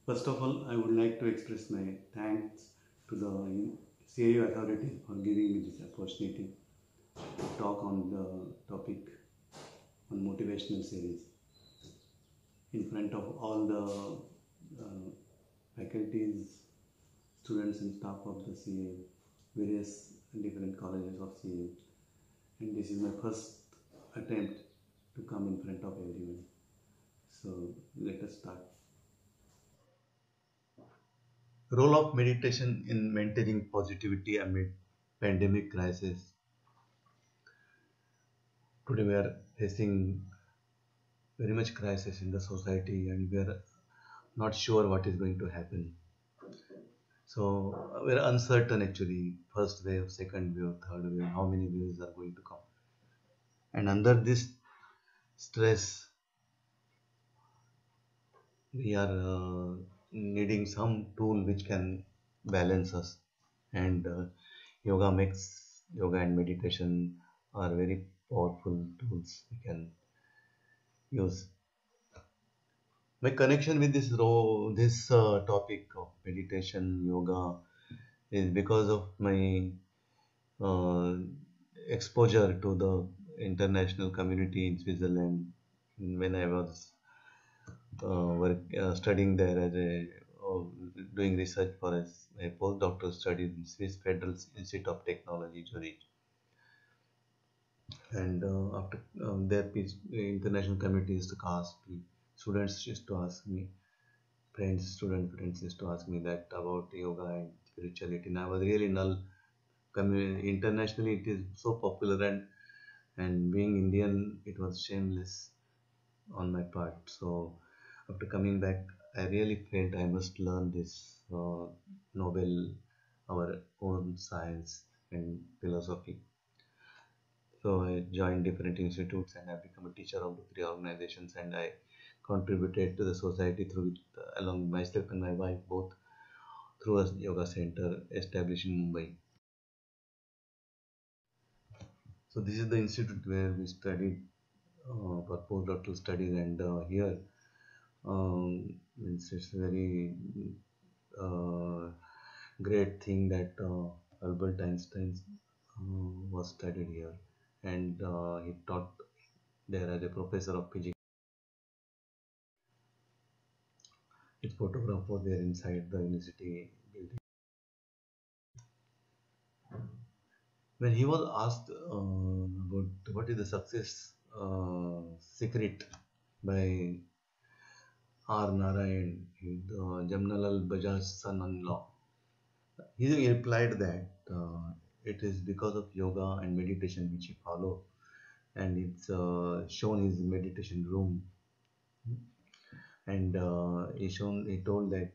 First of all, I would like to express my thanks to the CIU authority for giving me this opportunity to talk on the topic on motivational series in front of all the faculties, students and staff of the CIU, various different colleges of CIU. And this is my first attempt to come in front of everyone. So let us start. Role of meditation in maintaining positivity amid pandemic crisis. Today we are facing very much crisis in the society and we are not sure what is going to happen. So we are uncertain actually. First wave, second wave, third wave, how many waves are going to come. And under this stress, we are needing some tool which can balance us. And yoga and meditation are very powerful tools we can use. My connection with this topic of meditation, yoga, is because of my uh, exposure to the international community in Switzerland when I was studying there as uh, doing research for a postdoctoral study in Swiss Federal Institute of Technology, Zurich. And after the international community used to ask me, students used to ask me, student friends used to ask me that about yoga and spirituality. And I was really null. Internationally, it is so popular, and being Indian, it was shameless on my part. So after coming back, I really felt I must learn this noble, our own science and philosophy. So I joined different institutes and I become a teacher of the three organizations, and I contributed to the society through along myself and my wife both through a yoga center established in Mumbai. So this is the institute where we studied for postdoctoral studies, and here it's very uh, great thing that Albert Einstein was studied here, and he taught there as a professor of physics. His photograph was there inside the university building. When he was asked about what is the success secret by R. Narayan, Jamnalal Bajaj's son-in-law, he replied that it is because of yoga and meditation which he follow, and it's shown his meditation room, and he told that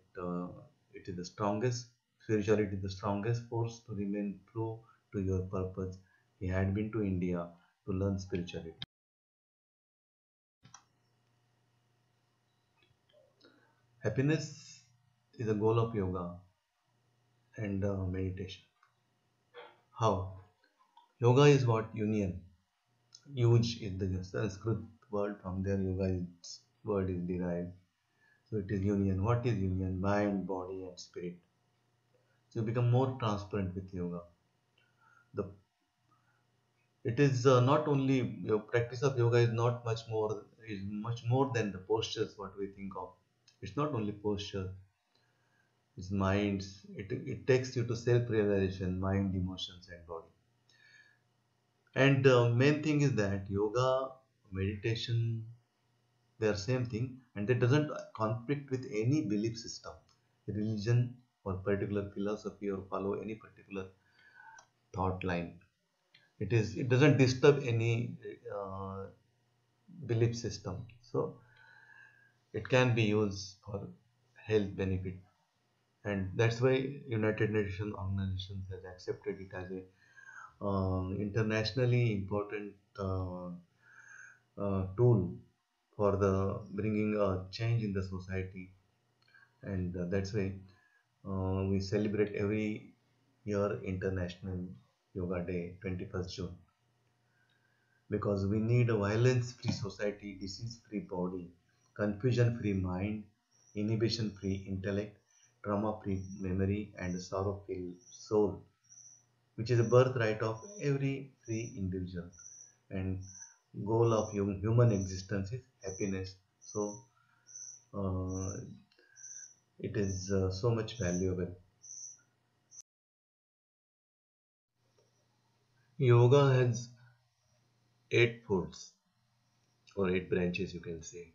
it is the strongest spirituality, the strongest force to remain true to your purpose. He had been to India to learn spirituality. Happiness is a goal of yoga and meditation. How? Yoga is what? Union. Yuj is the Sanskrit word, from there word is derived. So it is union. What is union? Mind, body, and spirit. So you become more transparent with yoga. The it is not only your practice of yoga is much more than the postures what we think of. It's not only posture. It's minds. It takes you to self-realization, mind, emotions, and body. And main thing is that yoga, meditation, they are same thing, and it doesn't conflict with any belief system, religion, or particular philosophy, or follow any particular thought line. It doesn't disturb any uh, belief system. So it can be used for health benefit, and that's why United Nations organizations has accepted it as a internationally important tool for the bringing a change in the society, and that's why we celebrate every year International Yoga Day, 21st June, because we need a violence-free society, disease-free body, confusion-free mind, inhibition free intellect, trauma free memory, and sorrow free soul, which is a birthright of every free individual. And goal of human existence is happiness. So uh, it is so much valuable. Yoga has eight folds or eight branches, you can say: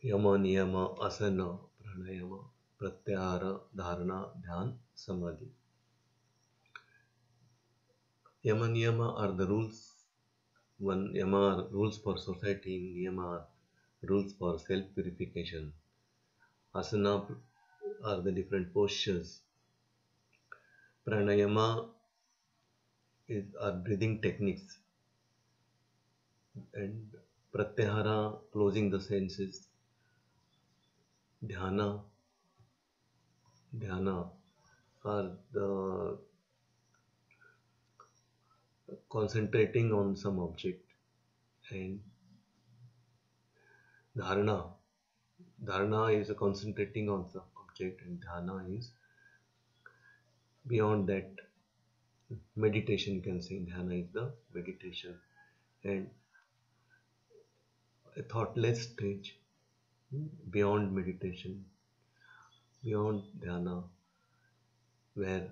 yama, niyama, asana, pranayama, pratyahara, dharana, dhyan, samadhi. Yama niyama are the rules. One yama are rules for society, niyama are rules for self purification. Asana are the different postures. Pranayama are breathing techniques, and pratyahara, closing the senses. Dhyana, dhyana are the concentrating on some object. And dharana, dharana is a concentrating on some object, and dhyana is beyond that. Meditation, you can say dhyana is the meditation. And a thoughtless stage, beyond meditation, beyond dhyana, where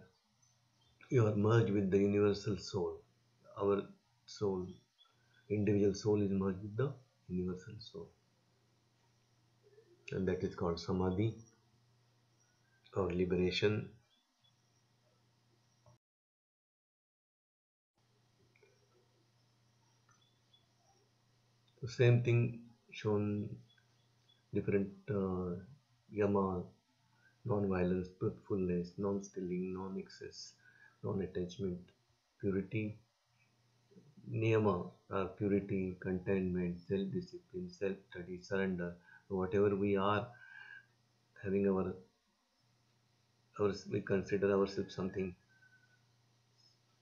you are merged with the universal soul. Our soul, individual soul, is merged with the universal soul, and that is called samadhi or liberation. The same thing shown different yama: non-violence, truthfulness, non-stealing, non-excess, non-attachment, purity. Niyama are purity, contentment, self-discipline, self-study, surrender. Whatever we are having we consider ourselves something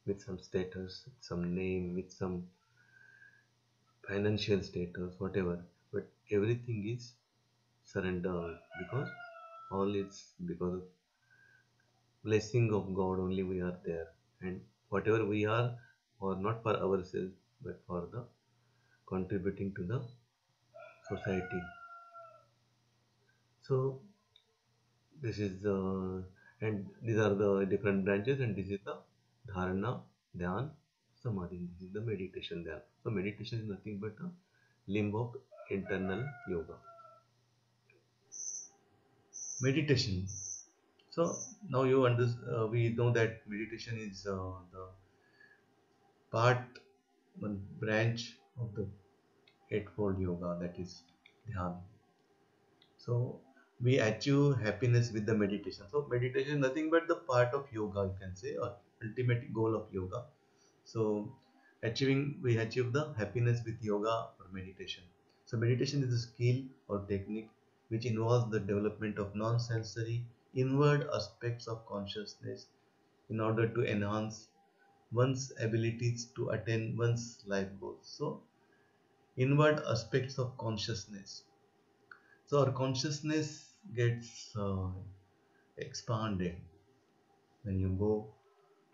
with some status, with some name, with some financial status, whatever. But everything is surrender, because all it's because of blessing of God only we are there. And whatever we are not for ourselves but for the contributing to the society. So this is the, and these are the different branches, and this is the dharana, dhyan, samadhi. This is the meditation dhyan. So meditation is nothing but a limb of internal yoga. Meditation. So now we know that meditation is the part, one branch of the eightfold yoga, that is dhyan. So we achieve happiness with the meditation. So meditation is nothing but the part of yoga, you can say, or ultimate goal of yoga. So we achieve the happiness with yoga or meditation. So meditation is a skill or technique which involves the development of non-sensory inward aspects of consciousness in order to enhance one's abilities to attain one's life goals. So inward aspects of consciousness. So our consciousness gets expanded when you go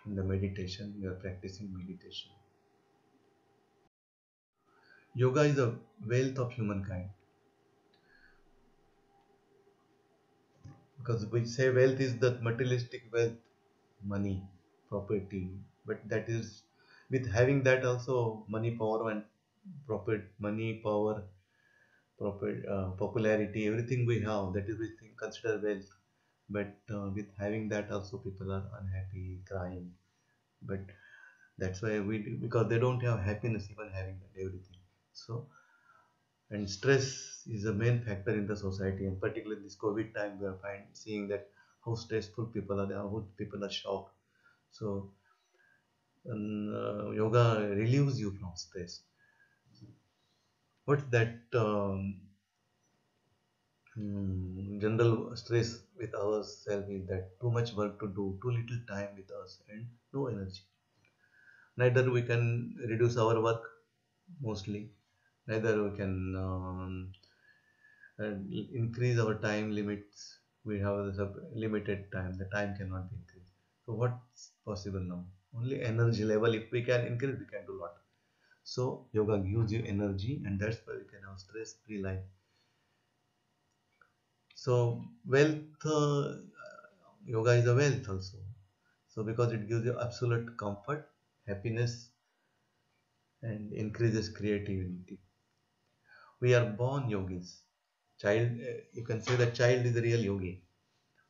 in the meditation, you are practicing meditation. Yoga is a wealth of humankind, because we say wealth is the materialistic wealth, money, property, but that is, with having that also, money, power, and money, power, popularity, everything we have, that is we think, consider wealth. But with having that also, people are unhappy, crying. But that's why because they don't have happiness even having that everything. So, and stress is a main factor in the society, and particularly this COVID time, we are seeing that how stressful people are, how people are shocked. So yoga relieves you from stress. What's that general stress with ourselves is that too much work to do, too little time with us, and no energy. Neither we can reduce our work mostly, neither we can and increase our time limits. We have this limited time. The time cannot be increased. So what's possible now? Only energy level. If we can increase, we can do a lot. So yoga gives you energy, and that's why we can have stress-free life. So wealth, yoga is a wealth also. So because it gives you absolute comfort, happiness, and increases creativity. We are born yogis. Child, you can say that child is the real yogi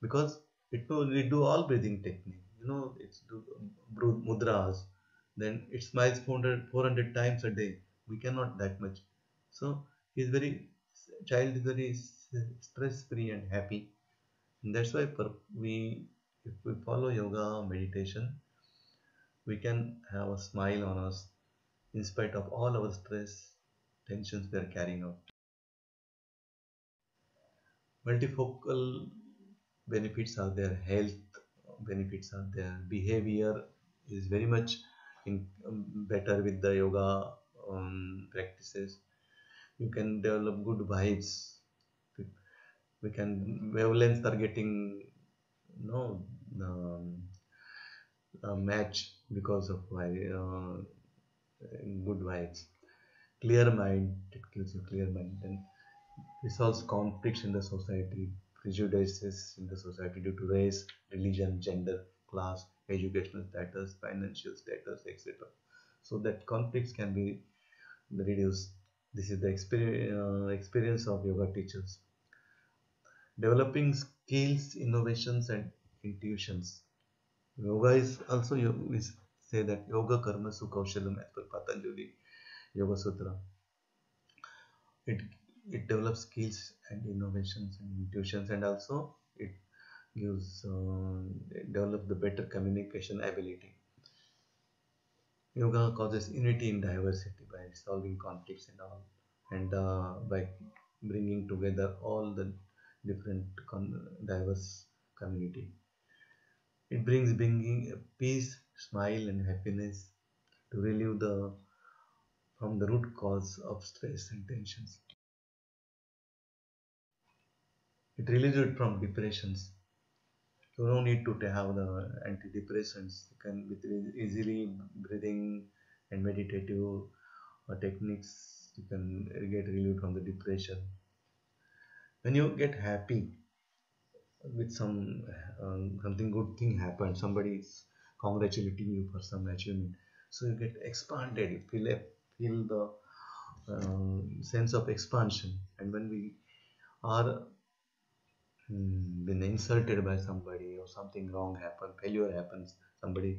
because we do all breathing technique. It's do mudras. Then it smiles 400 times a day. We cannot that much. So he's very child is very stress free and happy. And that's why if we follow yoga meditation, we can have a smile on us in spite of all our stress, tensions we are carrying out. Multifocal benefits are there, health benefits are there, behavior is very much better with the yoga practices. You can develop good vibes. We can wavelengths are getting no um, match because of good vibes. Clear mind, it gives you clear mind and resolves conflicts in the society, prejudices in the society due to race, religion, gender, class, educational status, financial status, etc. So that conflicts can be reduced. This is the experience of yoga teachers. Developing skills, innovations, and intuitions. Yoga is also, we say that yoga karma su kaushalam as per Patanjali Yoga Sutra. It it develops skills and innovations and intuitions, and also it gives it develops the better communication ability. Yoga causes unity in diversity by solving conflicts and all, and by bringing together all the different diverse community. It brings bringing peace, smile, and happiness to relieve the from the root cause of stress and tensions. It relieves it from depressions. You don't need to have the antidepressants. You can with easily breathing and meditative techniques. You can get relieved from the depression. When you get happy with something good thing happened, somebody is congratulating you for some achievement. So you get expanded. You feel the sense of expansion. And when we are been insulted by somebody or something wrong happen, failure happens, somebody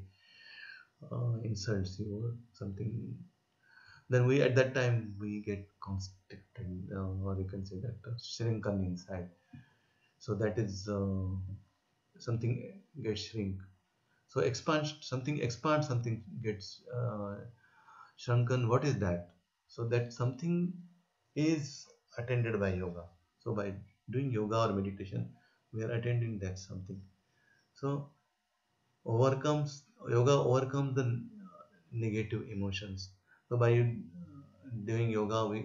insults you or something, then we at that time we get constricted, or you can say that shrunken inside. So that is something gets shrink. So expand something expands, something gets shrunken. What is that? So that something is attended by yoga. So by doing yoga or meditation, we are attending that something. So overcomes yoga overcomes the negative emotions. So by doing yoga,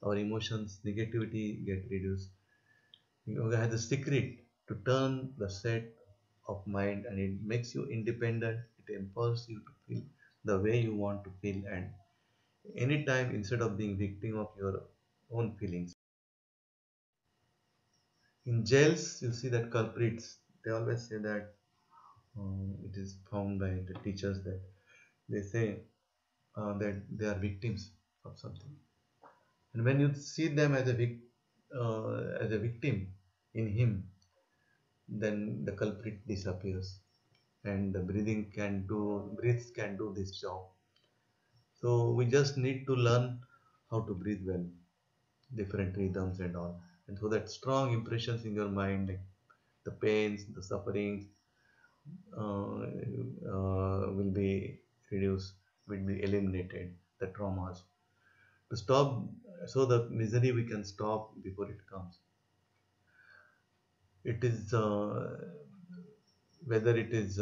our emotions, negativity get reduced. Yoga has a secret to turn the set of mind, and it makes you independent. It empowers you to feel the way you want to feel, and anytime instead of being victim of your own feelings. In jails, you see that culprits. They always say that it is found by the teachers that they say that they are victims of something. And when you see them as as a victim in him, then the culprit disappears, and the breaths can do this job. So we just need to learn how to breathe well, different rhythms and all, and so that strong impressions in your mind, like the pains, the sufferings, will be reduced, will be eliminated, the traumas to stop, so the misery we can stop before it comes. It is whether it is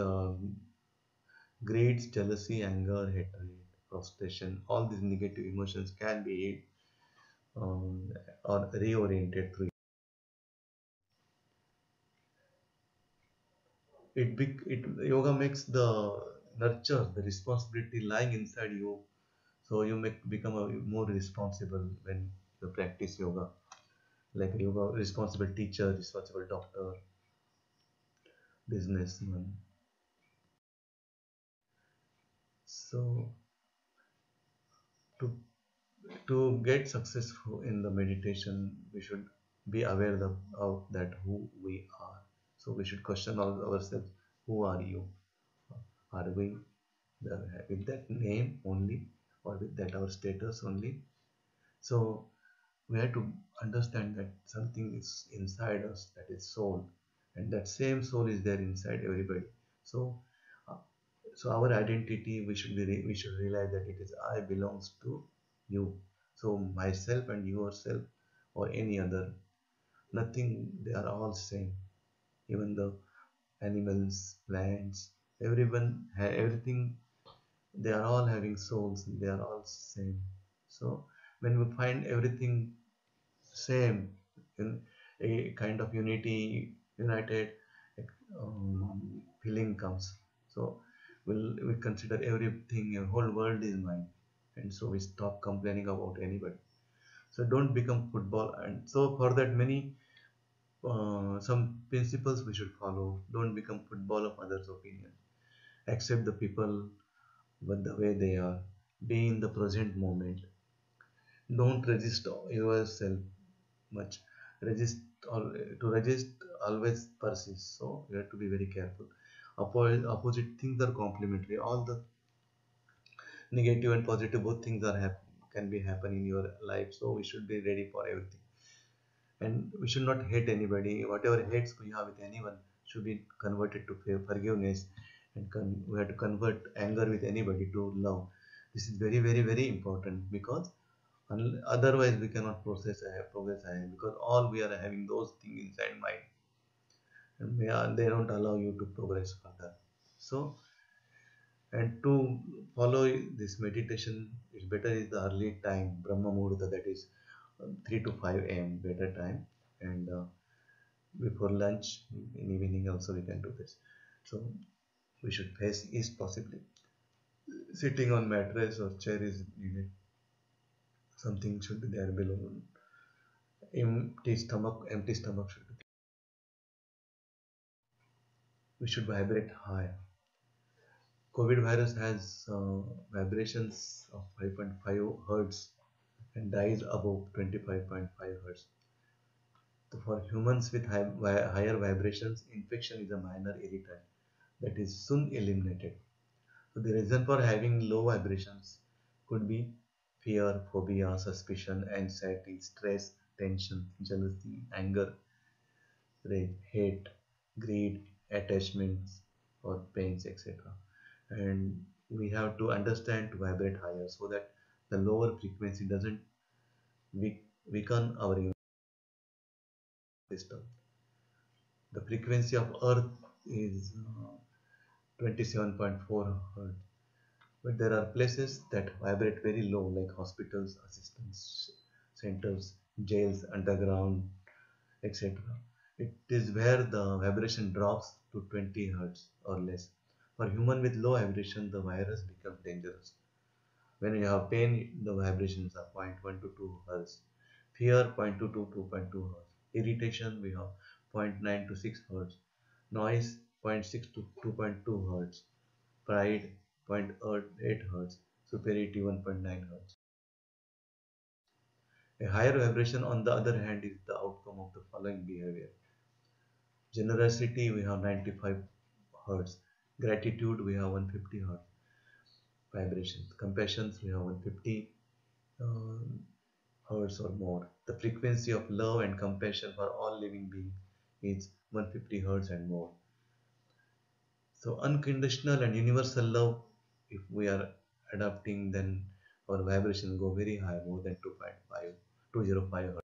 greed, jealousy, anger, hatred, frustration, all these negative emotions can be um, or reoriented through it. Yoga makes the nurture the responsibility lying inside you, so you become a more responsible when you practice yoga, like a yoga responsible teacher, responsible doctor, businessman. So to to get successful in the meditation, we should be aware of that who we are. So we should question ourselves, who are you? Are we with that name only, or with that our status only? So we have to understand that something is inside us, that is soul, and that same soul is there inside everybody. So uh, so our identity, we should realize that it is I belongs to you. So myself and yourself or any other, nothing, they are all same. Even the animals, plants, everything, they are all having souls, they are all same. So when we find everything same in a kind of united feeling comes. So we consider everything, a whole world is mine, and so we stop complaining about anybody. So don't become football, and so for that many some principles we should follow. Don't become football of others' opinion. Accept the people with the way they are. Be in the present moment. Don't resist yourself much. Resist to resist always persists. So you have to be very careful. Opposite things are complementary. All the negative and positive both things can be happen in your life. So we should be ready for everything. And we should not hate anybody. Whatever hates we have with anyone should be converted to forgiveness, and we have to convert anger with anybody to love. This is very, very, very important, because otherwise we cannot progress ahead, because all we are having those things inside mind, and they don't allow you to progress further. So, and to follow this meditation, it's better is the early time, Brahma Muhurta, that is 3 to 5 a.m. better time, and before lunch in evening also we can do this. So we should face east possibly. Sitting on mattress or chair is needed. Something should be there below. Empty stomach should be. We should vibrate high. COVID virus has vibrations of 5.5 hertz and dies above 25.5 hertz. So for humans with higher vibrations, infection is a minor irritant that is soon eliminated. So the reason for having low vibrations could be fear, phobia, suspicion, anxiety, stress, tension, jealousy, anger, rage, hate, greed, attachments, or pains, etc. And we have to understand to vibrate higher, so that the lower frequency doesn't weaken our immune system. The frequency of Earth is 27.4 Hz. But there are places that vibrate very low, like hospitals, assistance centers, jails, underground, etc. It is where the vibration drops to 20 Hz or less. For human with low vibration, the virus becomes dangerous. When you have pain, the vibrations are zero point 0.1 to 2 Hz. Fear 0.2 to 2.2 Hz. Irritation, we have zero point 0.9 to 6 Hz. Noise 0.6 to 2.2 Hz. Pride 0.8 Hz. Superiority 1.9 Hz. A higher vibration, on the other hand, is the outcome of the following behavior. Generosity, we have 95 Hz. Gratitude, we have 150 Hz vibrations. Compassion, we have 150 hertz or more. The frequency of love and compassion for all living beings is 150 hertz and more. So unconditional and universal love, if we are adopting, then our vibration go very high, more than 2.5, 205 hertz.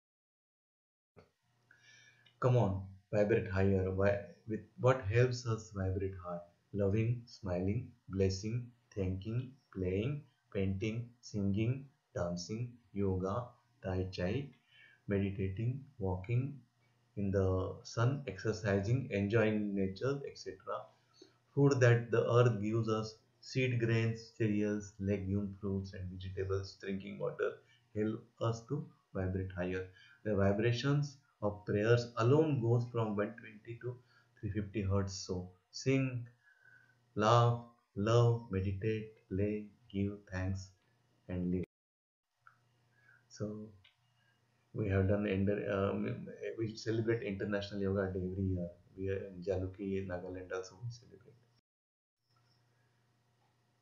Come on, vibrate higher. With what helps us vibrate high? Loving, smiling, blessing, thanking, playing, painting, singing, dancing, yoga, Tai Chi, meditating, walking in the sun, exercising, enjoying nature, etc. Food that the earth gives us, seed grains, cereals, legume, fruits, and vegetables, drinking water, help us to vibrate higher. The vibrations of prayers alone goes from 120 to 350 hertz. So sing, laugh, love, meditate, play, give thanks, and live. So we have done, we celebrate International Yoga Day every year. We are in Jaluki, Nagaland also we celebrate.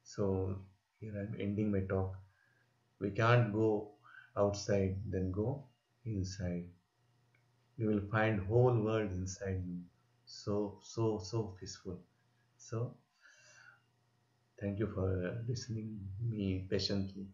So here I'm ending my talk. We can't go outside, then go inside. You will find whole world inside you. So peaceful. So thank you for listening me patiently.